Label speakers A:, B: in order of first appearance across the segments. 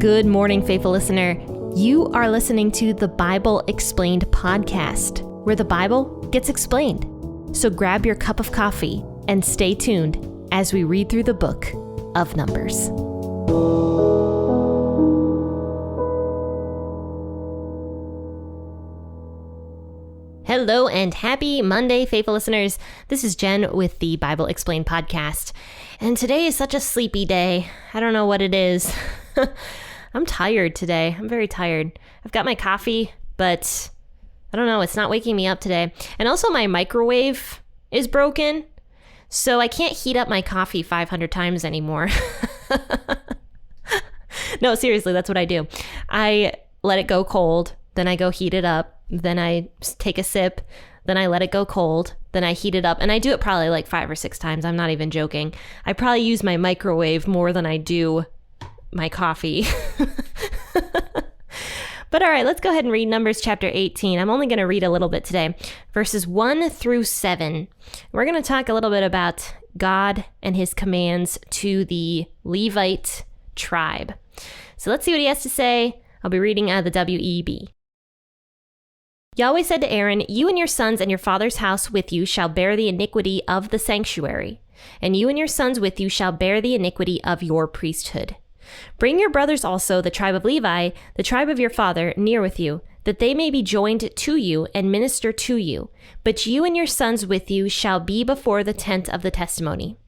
A: Good morning, faithful listener. You are listening to the Bible Explained podcast, where the Bible gets explained. So grab your cup of coffee and stay tuned as we read through the book of Numbers. Hello and happy Monday, faithful listeners. This is Jenn with the Bible Explained podcast. And today is such a sleepy day. I don't know what it is. I'm tired today. I'm very tired. I've got my coffee, but I don't know. It's not waking me up today. And also my microwave is broken, so I can't heat up my coffee 500 times anymore. No, seriously, that's what I do. I let it go cold, then I go heat it up, then I take a sip, then I let it go cold, then I heat it up, and I do it probably like 5 or 6 times. I'm not even joking. I probably use my microwave more than I do my coffee. But all right, let's go ahead and read Numbers chapter 18. I'm only going to read a little bit today, verses 1 through 7. We're going to talk a little bit about God and his commands to the Levite tribe. So let's see what he has to say. I'll be reading out of the WEB. Yahweh said to Aaron, "You and your sons and your father's house with you shall bear the iniquity of the sanctuary, and you and your sons with you shall bear the iniquity of your priesthood. Bring your brothers also, the tribe of Levi, the tribe of your father, near with you, that they may be joined to you and minister to you. But you and your sons with you shall be before the tent of the testimony.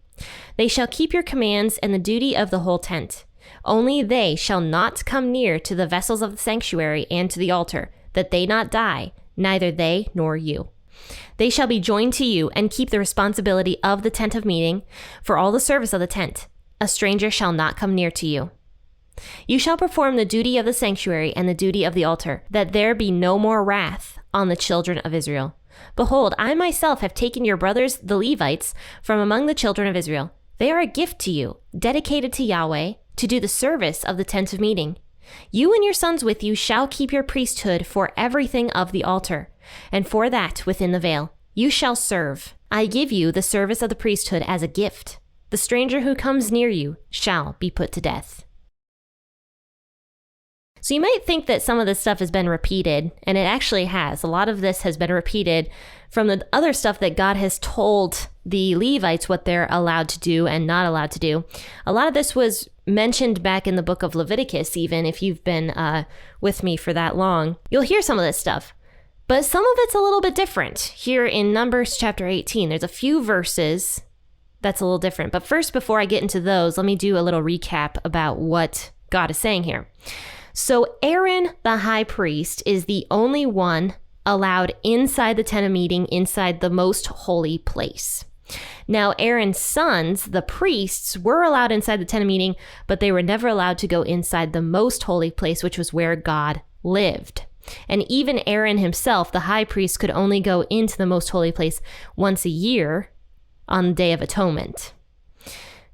A: They shall keep your commands and the duty of the whole tent. Only they shall not come near to the vessels of the sanctuary and to the altar, that they not die, neither they nor you. They shall be joined to you and keep the responsibility of the tent of meeting for all the service of the tent. A stranger shall not come near to you. You shall perform the duty of the sanctuary and the duty of the altar, that there be no more wrath on the children of Israel. Behold, I myself have taken your brothers, the Levites, from among the children of Israel. They are a gift to you, dedicated to Yahweh, to do the service of the tent of meeting. You and your sons with you shall keep your priesthood for everything of the altar, and for that within the veil. You shall serve. I give you the service of the priesthood as a gift. The stranger who comes near you shall be put to death." So you might think that some of this stuff has been repeated, and it actually has. A lot of this has been repeated from the other stuff that God has told the Levites what they're allowed to do and not allowed to do. A lot of this was mentioned back in the book of Leviticus, even if you've been with me for that long. You'll hear some of this stuff, but some of it's a little bit different. Here in Numbers chapter 18, there's a few verses that's a little different. But first, before I get into those, let me do a little recap about what God is saying here. So Aaron, the high priest, is the only one allowed inside the tent of meeting, inside the most holy place. Now, Aaron's sons, the priests, were allowed inside the tent of meeting, but they were never allowed to go inside the most holy place, which was where God lived. And even Aaron himself, the high priest, could only go into the most holy place once a year on the Day of Atonement.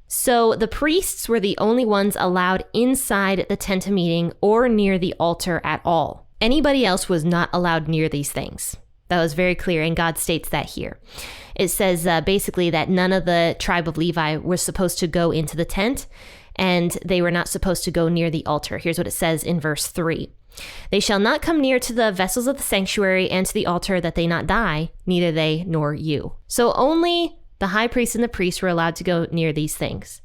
A: So the priests were the only ones allowed inside the tent of meeting or near the altar at all. Anybody else was not allowed near these things. That was very clear, and God states that here. It says basically that none of the tribe of Levi was supposed to go into the tent, and they were not supposed to go near the altar. Here's what it says in verse 3. They shall not come near to the vessels of the sanctuary and to the altar, that they not die, neither they nor you. So only the high priest and the priest were allowed to go near these things.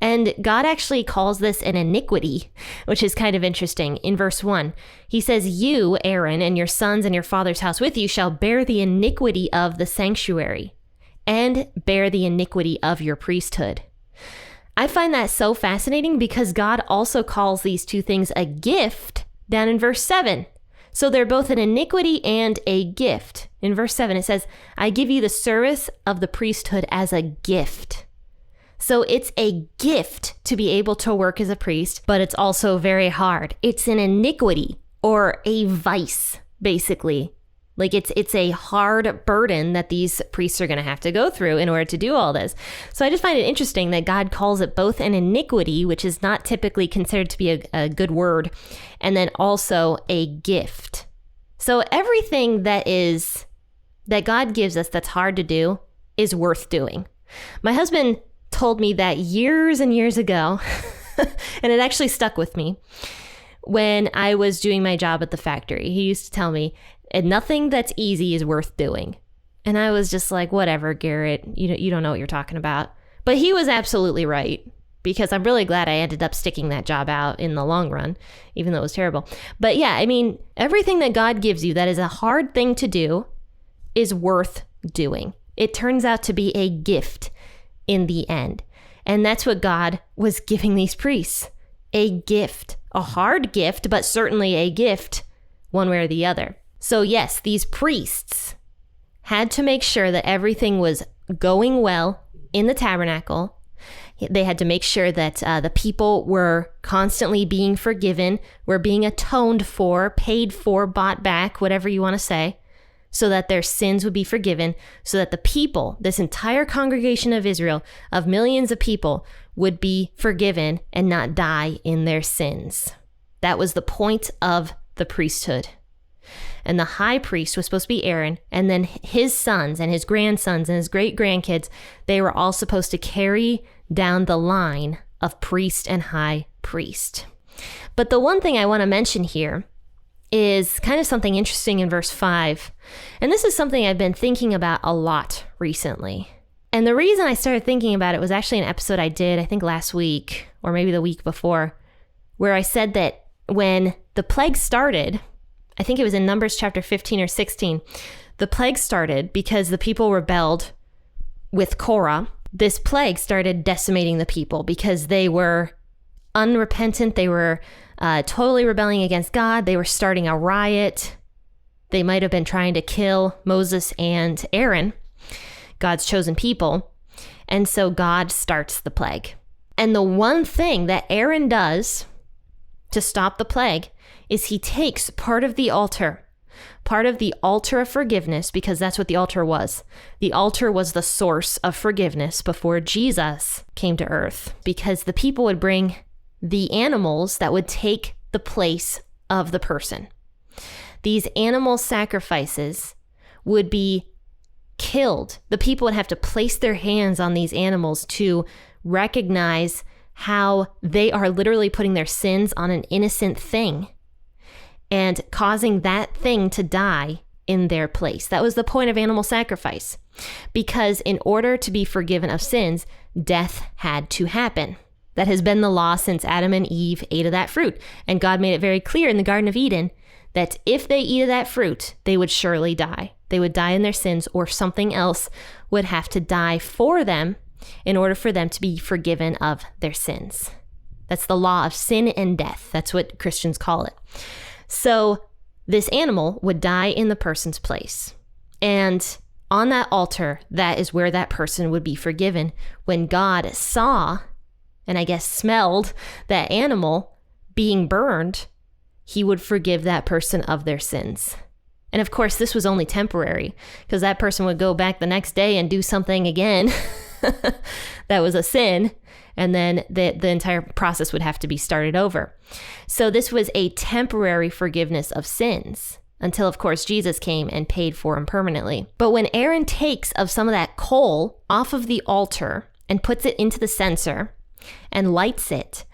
A: And God actually calls this an iniquity, which is kind of interesting. In verse 1, he says, "You, Aaron, and your sons and your father's house with you shall bear the iniquity of the sanctuary and bear the iniquity of your priesthood." I find that so fascinating because God also calls these two things a gift down in verse 7. So they're both an iniquity and a gift. In verse 7, it says, "I give you the service of the priesthood as a gift." So it's a gift to be able to work as a priest, but it's also very hard. It's an iniquity or a vice, basically. Like it's a hard burden that these priests are going to have to go through in order to do all this. So I just find it interesting that God calls it both an iniquity, which is not typically considered to be a good word, and then also a gift. So everything that God gives us that's hard to do is worth doing. My husband told me that years and years ago And it actually stuck with me. When I was doing my job at the factory, he used to tell me, nothing that's easy is worth doing. And I was just like, whatever, Garrett, you don't know what you're talking about. But he was absolutely right, because I'm really glad I ended up sticking that job out in the long run, even though it was terrible. But yeah, I mean, everything that God gives you that is a hard thing to do is worth doing. It turns out to be a gift in the end. And that's what God was giving these priests. A gift. A hard gift, but certainly a gift, one way or the other. So yes, these priests had to make sure that everything was going well in the tabernacle. They had to make sure that the people were constantly being forgiven, were being atoned for, paid for, bought back, whatever you want to say, so that their sins would be forgiven, so that the people, this entire congregation of Israel, of millions of people, would be forgiven and not die in their sins. That was the point of the priesthood. And the high priest was supposed to be Aaron, and then his sons and his grandsons and his great-grandkids, they were all supposed to carry down the line of priest and high priest. But the one thing I want to mention here is kind of something interesting in verse 5. And this is something I've been thinking about a lot recently. And the reason I started thinking about it was actually an episode I did, I think last week, or maybe the week before, where I said that when the plague started, I think it was in Numbers chapter 15 or 16, the plague started because the people rebelled with Korah. This plague started decimating the people because they were unrepentant. They were totally rebelling against God. They were starting a riot. They might have been trying to kill Moses and Aaron, God's chosen people. And so God starts the plague. And the one thing that Aaron does to stop the plague is he takes part of the altar of forgiveness, because that's what the altar was. The altar was the source of forgiveness before Jesus came to earth, because the people would bring the animals that would take the place of the person. These animal sacrifices would be killed. The people would have to place their hands on these animals to recognize how they are literally putting their sins on an innocent thing and causing that thing to die in their place. That was the point of animal sacrifice, because in order to be forgiven of sins, death had to happen. That has been the law since Adam and Eve ate of that fruit. And God made it very clear in the Garden of Eden that if they eat of that fruit, they would surely die. They would die in their sins, or something else would have to die for them in order for them to be forgiven of their sins. That's the law of sin and death. That's what Christians call it. So this animal would die in the person's place. And on that altar, that is where that person would be forgiven. When God saw, and I guess smelled, that animal being burned, he would forgive that person of their sins. And of course, this was only temporary, because that person would go back the next day and do something again that was a sin, and then the entire process would have to be started over. So this was a temporary forgiveness of sins until, of course, Jesus came and paid for them permanently. But when Aaron takes of some of that coal off of the altar and puts it into the censer and lights it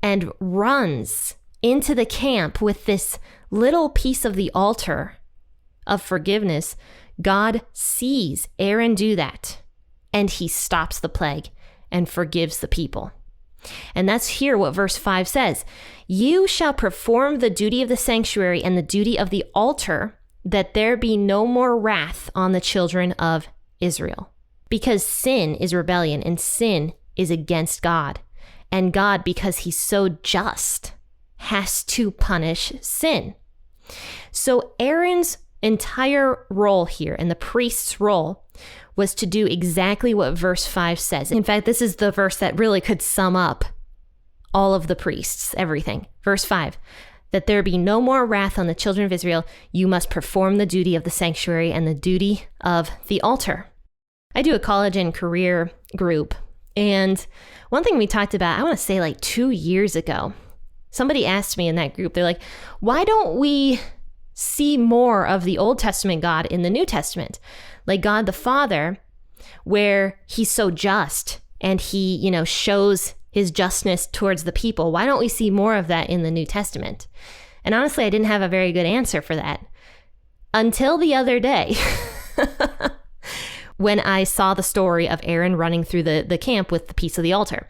A: and runs into the camp with this little piece of the altar of forgiveness, God sees Aaron do that, and he stops the plague and forgives the people. And that's here what verse 5 says. You shall perform the duty of the sanctuary and the duty of the altar, that there be no more wrath on the children of Israel. Because sin is rebellion, and sin is against God. And God, because he's so just, has to punish sin. So Aaron's entire role here, and the priest's role, was to do exactly what verse 5 says. In fact, this is the verse that really could sum up all of the priests, everything. Verse 5, that there be no more wrath on the children of Israel. You must perform the duty of the sanctuary and the duty of the altar. I do a college and career group, and one thing we talked about, I want to say like 2 years ago, somebody asked me in that group, they're like, why don't we see more of the Old Testament God in the New Testament? Like God the Father, where he's so just and he, shows his justness towards the people. Why don't we see more of that in the New Testament? And honestly, I didn't have a very good answer for that until the other day when I saw the story of Aaron running through the camp with the piece of the altar.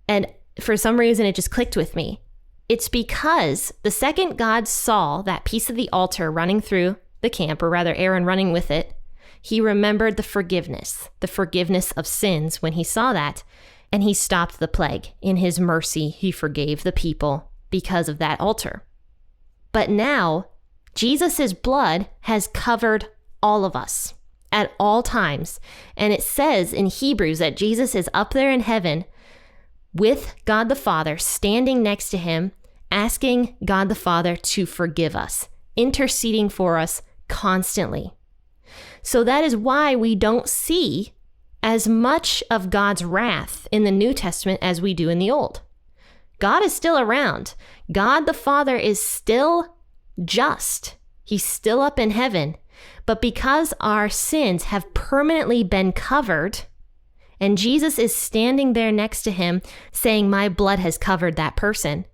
A: And for some reason, it just clicked with me. It's because the second God saw that piece of the altar running through the camp, or rather Aaron running with it, he remembered the forgiveness of sins when he saw that, and he stopped the plague. In his mercy, he forgave the people because of that altar. But now, Jesus' blood has covered all of us at all times. And it says in Hebrews that Jesus is up there in heaven with God the Father, standing next to him, asking God the Father to forgive us, interceding for us constantly. So that is why we don't see as much of God's wrath in the New Testament as we do in the Old. God is still around. God the Father is still just. He's still up in heaven. But because our sins have permanently been covered, and Jesus is standing there next to him saying, my blood has covered that person,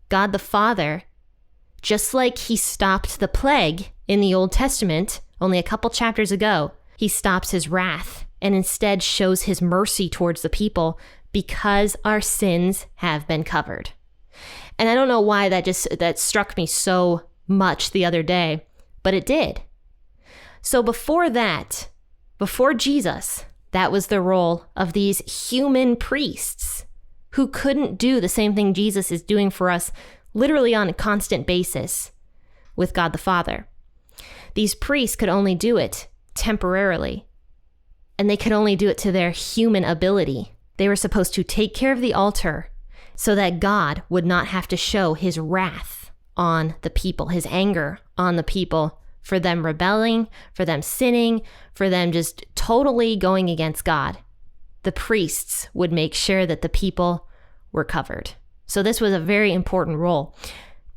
A: God the Father, just like he stopped the plague in the Old Testament only a couple chapters ago, he stops his wrath and instead shows his mercy towards the people because our sins have been covered. And I don't know why that struck me so much the other day, but it did. So before Jesus, that was the role of these human priests who couldn't do the same thing Jesus is doing for us literally on a constant basis with God the Father. These priests could only do it temporarily, and they could only do it to their human ability. They were supposed to take care of the altar so that God would not have to show his wrath on the people, his anger on the people for them rebelling, for them sinning, for them just totally going against God. The priests would make sure that the people were covered. So this was a very important role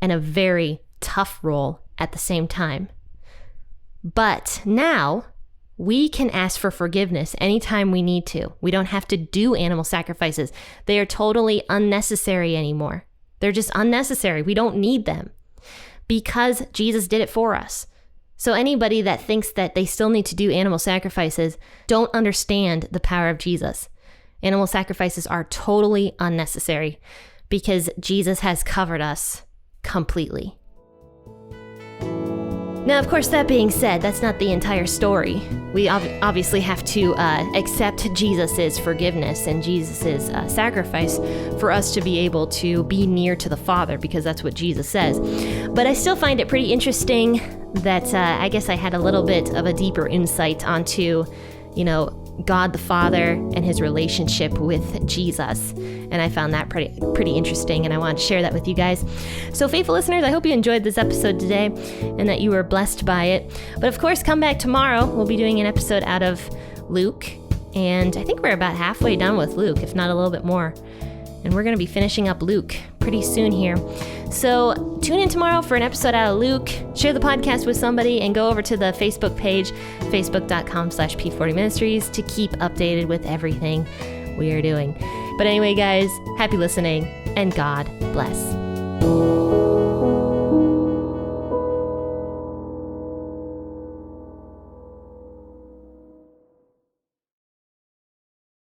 A: and a very tough role at the same time. But now we can ask for forgiveness anytime we need to. We don't have to do animal sacrifices. They are totally unnecessary anymore. They're just unnecessary. We don't need them because Jesus did it for us. So anybody that thinks that they still need to do animal sacrifices don't understand the power of Jesus. Animal sacrifices are totally unnecessary because Jesus has covered us completely. Now, of course, that being said, that's not the entire story. We obviously have to accept Jesus' forgiveness and Jesus' sacrifice for us to be able to be near to the Father, because that's what Jesus says. But I still find it pretty interesting that I guess I had a little bit of a deeper insight onto, God the Father and his relationship with Jesus. And I found that pretty interesting, and I wanted to share that with you guys. So faithful listeners, I hope you enjoyed this episode today and that you were blessed by it. But of course, come back tomorrow. We'll be doing an episode out of Luke, and I think we're about halfway done with Luke, if not a little bit more. And we're going to be finishing up Luke pretty soon here. So tune in tomorrow for an episode out of Luke. Share the podcast with somebody and go over to the Facebook page, facebook.com/P40Ministries, to keep updated with everything we are doing. But anyway, guys, happy listening and God bless.